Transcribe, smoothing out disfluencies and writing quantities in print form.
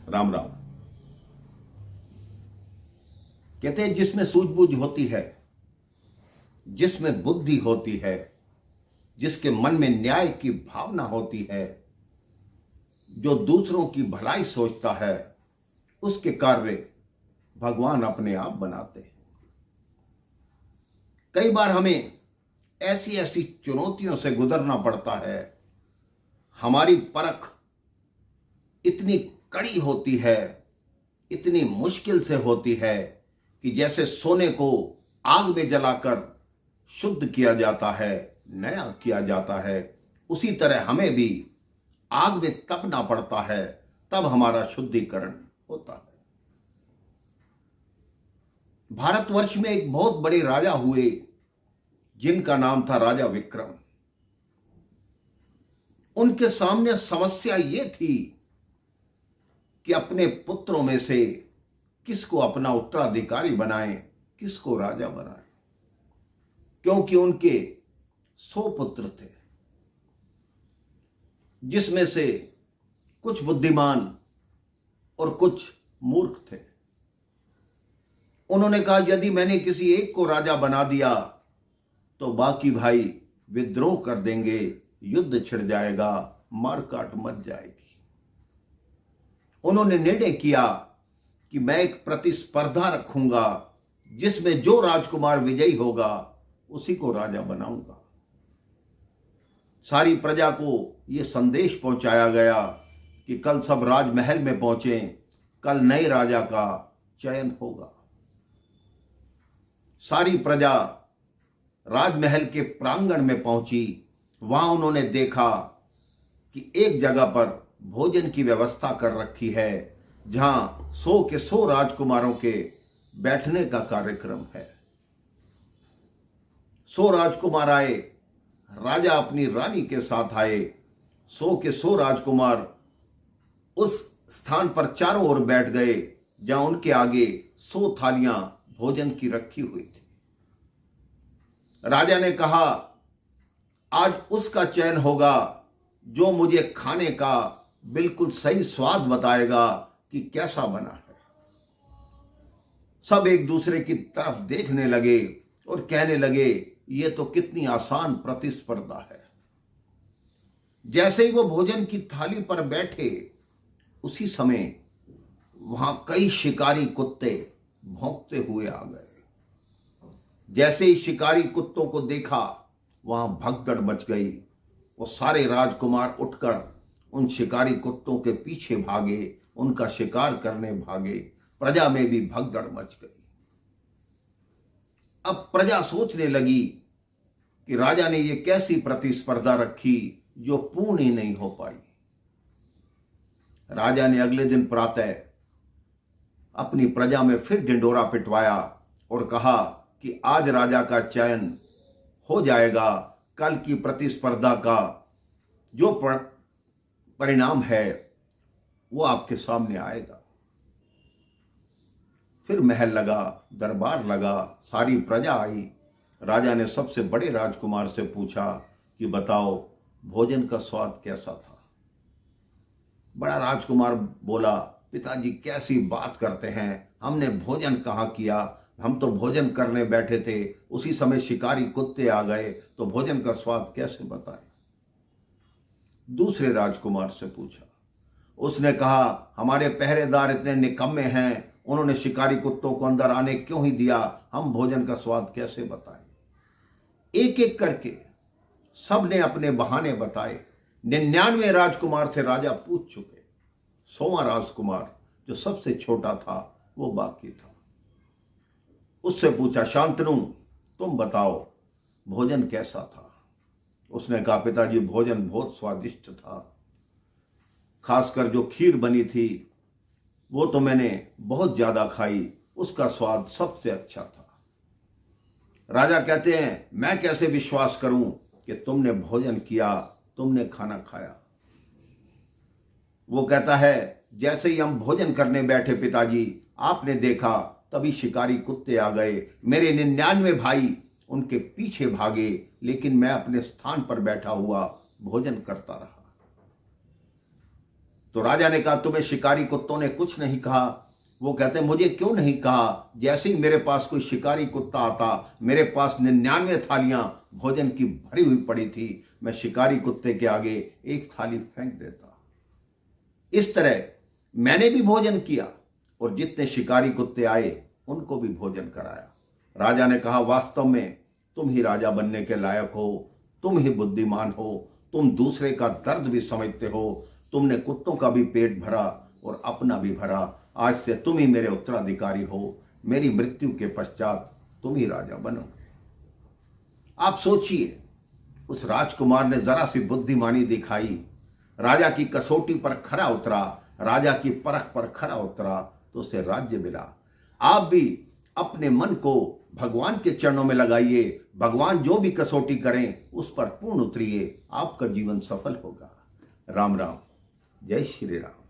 राम राम। कहते हैं जिसमें सूझबूझ होती है, जिसमें बुद्धि होती है, जिसके मन में न्याय की भावना होती है, जो दूसरों की भलाई सोचता है, उसके कार्य भगवान अपने आप बनाते हैं। कई बार हमें ऐसी ऐसी चुनौतियों से गुजरना पड़ता है, हमारी परख इतनी कड़ी होती है, इतनी मुश्किल से होती है कि जैसे सोने को आग में जलाकर शुद्ध किया जाता है, नया किया जाता है, उसी तरह हमें भी आग में तपना पड़ता है, तब हमारा शुद्धिकरण होता है। भारतवर्ष में एक बहुत बड़े राजा हुए जिनका नाम था राजा विक्रम। उनके सामने समस्या ये थी कि अपने पुत्रों में से किसको अपना उत्तराधिकारी बनाएं, किसको राजा बनाएं, क्योंकि उनके 100 पुत्र थे, जिसमें से कुछ बुद्धिमान और कुछ मूर्ख थे। उन्होंने कहा यदि मैंने किसी एक को राजा बना दिया तो बाकी भाई विद्रोह कर देंगे, युद्ध छिड़ जाएगा, मारकाट मच जाएगी। उन्होंने निर्णय किया कि मैं एक प्रतिस्पर्धा रखूंगा, जिसमें जो राजकुमार विजयी होगा उसी को राजा बनाऊंगा। सारी प्रजा को यह संदेश पहुंचाया गया कि कल सब राजमहल में पहुंचें, कल नए राजा का चयन होगा। सारी प्रजा राजमहल के प्रांगण में पहुंची। वहां उन्होंने देखा कि एक जगह पर भोजन की व्यवस्था कर रखी है, जहां 100 के 100 राजकुमारों के बैठने का कार्यक्रम है। 100 राजकुमार आए, राजा अपनी रानी के साथ आए। 100 के 100 राजकुमार उस स्थान पर चारों ओर बैठ गए जहां उनके आगे 100 थालियां भोजन की रखी हुई थी। राजा ने कहा आज उसका चयन होगा जो मुझे खाने का बिल्कुल सही स्वाद बताएगा कि कैसा बना है। सब एक दूसरे की तरफ देखने लगे और कहने लगे ये तो कितनी आसान प्रतिस्पर्धा है। जैसे ही वो भोजन की थाली पर बैठे, उसी समय वहां कई शिकारी कुत्ते भौंकते हुए आ गए। जैसे ही शिकारी कुत्तों को देखा, वहां भगदड़ मच गई। वो सारे राजकुमार उठकर उन शिकारी कुत्तों के पीछे भागे, उनका शिकार करने भागे। प्रजा में भी भगदड़ मच गई। अब प्रजा सोचने लगी कि राजा ने ये कैसी प्रतिस्पर्धा रखी जो पूर्ण ही नहीं हो पाई। राजा ने अगले दिन प्रातः अपनी प्रजा में फिर ढिंढोरा पिटवाया और कहा कि आज राजा का चयन हो जाएगा, कल की प्रतिस्पर्धा का जो परिणाम है वो आपके सामने आएगा। फिर महल लगा, दरबार लगा, सारी प्रजा आई। राजा ने सबसे बड़े राजकुमार से पूछा कि बताओ भोजन का स्वाद कैसा था। बड़ा राजकुमार बोला पिताजी कैसी बात करते हैं, हमने भोजन कहाँ किया, हम तो भोजन करने बैठे थे, उसी समय शिकारी कुत्ते आ गए, तो भोजन का स्वाद कैसे बताएं। दूसरे राजकुमार से पूछा, उसने कहा हमारे पहरेदार इतने निकम्मे हैं, उन्होंने शिकारी कुत्तों को अंदर आने क्यों ही दिया, हम भोजन का स्वाद कैसे बताएं। एक एक करके सबने अपने बहाने बताए। 99 राजकुमार से राजा पूछ चुके। 100वां राजकुमार जो सबसे छोटा था वो बाकी था। उससे पूछा शांतनु तुम बताओ भोजन कैसा था। उसने कहा पिताजी भोजन बहुत स्वादिष्ट था, खासकर जो खीर बनी थी वो तो मैंने बहुत ज्यादा खाई, उसका स्वाद सबसे अच्छा था। राजा कहते हैं मैं कैसे विश्वास करूं कि तुमने भोजन किया, तुमने खाना खाया। वो कहता है जैसे ही हम भोजन करने बैठे पिताजी, आपने देखा तभी शिकारी कुत्ते आ गए, मेरे 99 भाई उनके पीछे भागे, लेकिन मैं अपने स्थान पर बैठा हुआ भोजन करता रहा। तो राजा ने कहा, तुम्हें शिकारी कुत्तों ने कुछ नहीं कहा? वो कहते, मुझे क्यों नहीं कहा? जैसे ही मेरे पास कोई शिकारी कुत्ता आता, मेरे पास 99 थालियां भोजन की भरी हुई पड़ी थी, मैं शिकारी कुत्ते के आगे एक थाली फेंक देता। इस तरह मैंने भी भोजन किया और जितने शिकारी कुत्ते आए उनको भी भोजन कराया। राजा ने कहा, वास्तव में तुम ही राजा बनने के लायक हो, तुम ही बुद्धिमान हो, तुम दूसरे का दर्द भी समझते हो, तुमने कुत्तों का भी पेट भरा और अपना भी भरा। आज से तुम ही मेरे उत्तराधिकारी हो, मेरी मृत्यु के पश्चात तुम ही राजा बनो। आप सोचिए, उस राजकुमार ने जरा सी बुद्धिमानी दिखाई, राजा की कसौटी पर खरा उतरा, राजा की परख पर खरा उतरा, तो उसे राज्य मिला। आप भी अपने मन को भगवान के चरणों में लगाइए, भगवान जो भी कसौटी करें उस पर पूर्ण उतरिए, आपका जीवन सफल होगा। राम राम, जय श्री राम।